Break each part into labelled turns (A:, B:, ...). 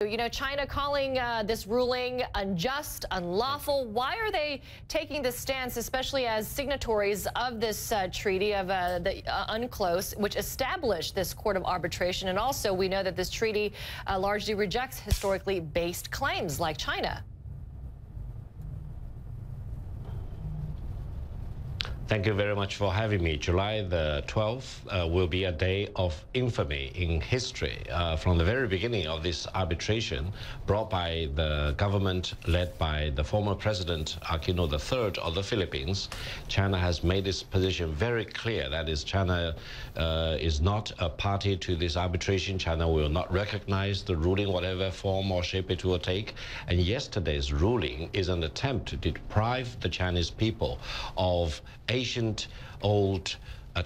A: You know, China calling this ruling unjust, unlawful. Why are they taking this stance, especially as signatories of this treaty of the UNCLOS, which established this court of arbitration? And also, we know that this treaty largely rejects historically based claims like China.
B: Thank you very much for having me. July the 12th will be a day of infamy in history. From the very beginning of this arbitration brought by the government led by the former President Aquino III of the Philippines, China has made its position very clear. That is, China is not a party to this arbitration. China will not recognize the ruling, whatever form or shape it will take. And yesterday's ruling is an attempt to deprive the Chinese people of ancient old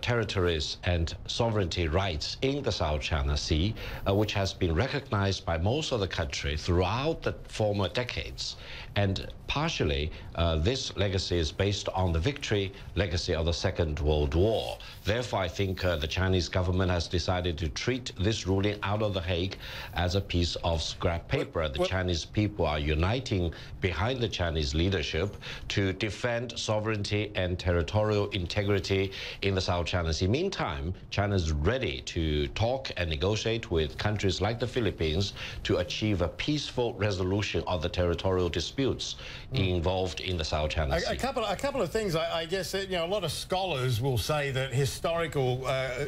B: territories and sovereignty rights in the South China Sea, which has been recognized by most of the country throughout the former decades. And partially, this legacy is based on the victory legacy of the Second World War. Therefore, I think the Chinese government has decided to treat this ruling out of The Hague as a piece of scrap paper. The Chinese people are uniting behind the Chinese leadership to defend sovereignty and territorial integrity in the South China Sea. Meantime, China is ready to talk and negotiate with countries like the Philippines to achieve a peaceful resolution of the territorial disputes involved in the South China Sea.
C: A couple of things. I guess that, you know, a lot of scholars will say that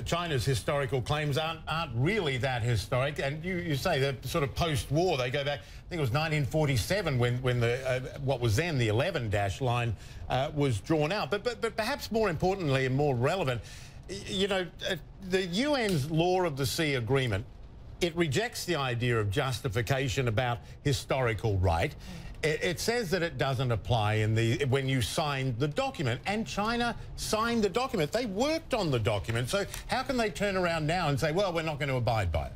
C: China's historical claims aren't really that historic, and you say that sort of post-war they go back. I think it was 1947 when the what was then the 11-dash line was drawn out. But perhaps more importantly and more relevant, you know, the UN's Law of the Sea agreement, it rejects the idea of justification about historical right. It says that it doesn't apply when you sign the document, and China signed the document. They worked on the document. So how can they turn around now and say, well, we're not going to abide by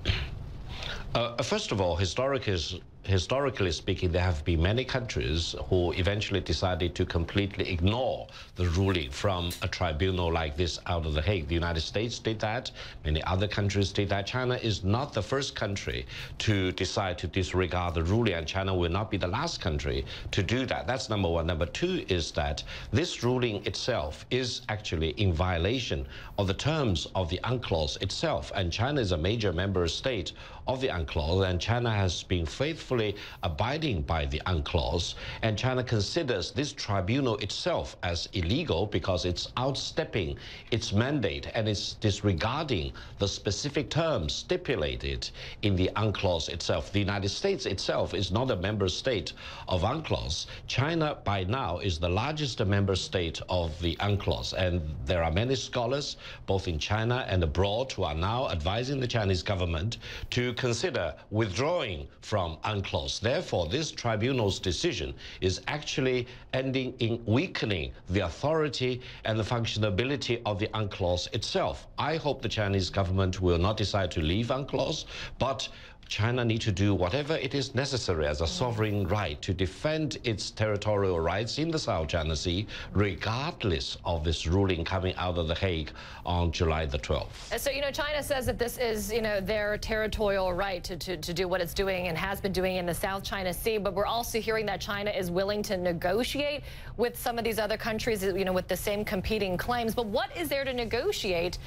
C: it?
B: First of all, historically speaking, there have been many countries who eventually decided to completely ignore the ruling from a tribunal like this out of The Hague. The United States did that. Many other countries did that. China is not the first country to decide to disregard the ruling, and China will not be the last country to do that. That's number one. Number two is that this ruling itself is actually in violation of the terms of the UNCLOS itself, and China is a major member state of the UNCLOS, and China has been faithfully abiding by the UNCLOS, and China considers this tribunal itself as illegal because it's outstepping its mandate and it's disregarding the specific terms stipulated in the UNCLOS itself. The United States itself is not a member state of UNCLOS. China by now is the largest member state of the UNCLOS, and there are many scholars both in China and abroad who are now advising the Chinese government to consider withdrawing from UNCLOS. Therefore, this tribunal's decision is actually ending in weakening the authority and the functionability of the UNCLOS itself. I hope the Chinese government will not decide to leave UNCLOS, but China needs to do whatever it is necessary as a sovereign right to defend its territorial rights in the South China Sea, regardless of this ruling coming out of The Hague on July the 12th.
A: So, you know, China says that this is, you know, their territorial right to do what it's doing and has been doing in the South China Sea. But we're also hearing that China is willing to negotiate with some of these other countries, you know, with the same competing claims. But what is there to negotiate,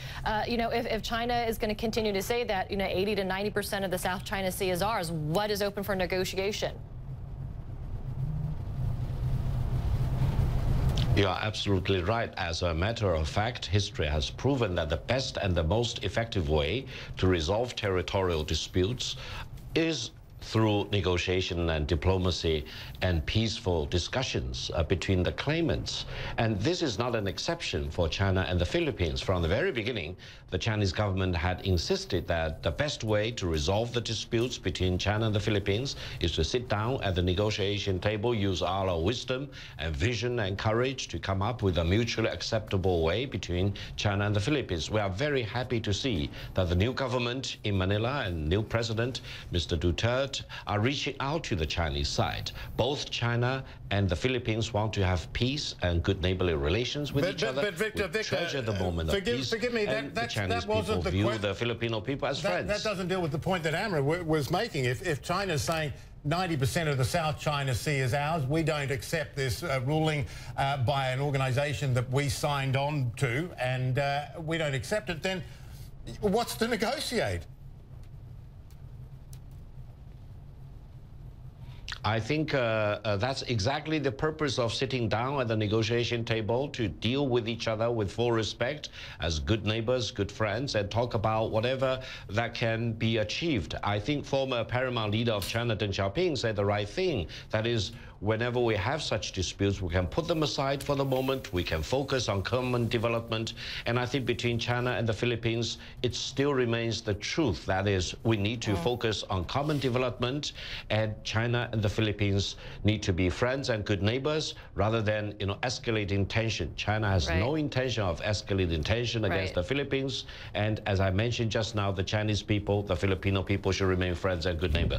A: you know, if China is going to continue to say that, you know, 80 to 90% of the South China Sea is ours? What is open for negotiation?
B: You are absolutely right. As a matter of fact, history has proven that the best and the most effective way to resolve territorial disputes is through negotiation and diplomacy and peaceful discussions between the claimants. And this is not an exception for China and the Philippines. From the very beginning, the Chinese government had insisted that the best way to resolve the disputes between China and the Philippines is to sit down at the negotiation table, use all our wisdom and vision and courage to come up with a mutually acceptable way between China and the Philippines. We are very happy to see that the new government in Manila and new president, Mr. Duterte, effort are reaching out to the Chinese side. Both China and the Philippines want to have peace and good neighborly relations with each other.
C: But Victor,
B: treasure the moment of peace.
C: Forgive me,
B: the Chinese people view the Filipino people as friends.
C: That doesn't deal with the point that Amra was making. If China's saying 90% of the South China Sea is ours, we don't accept this ruling by an organisation that we signed on to, and we don't accept it, then what's to negotiate?
B: I think that's exactly the purpose of sitting down at the negotiation table, to deal with each other with full respect as good neighbors, good friends, and talk about whatever that can be achieved. I think former paramount leader of China, Deng Xiaoping, said the right thing. That is, whenever we have such disputes, we can put them aside for the moment. We can focus on common development. And I think between China and the Philippines, it still remains the truth. That is, we need to focus on common development, and China and the Philippines need to be friends and good neighbors rather than, escalating tension. China has no intention of escalating tension against the Philippines. And as I mentioned just now, the Chinese people, the Filipino people should remain friends and good neighbors.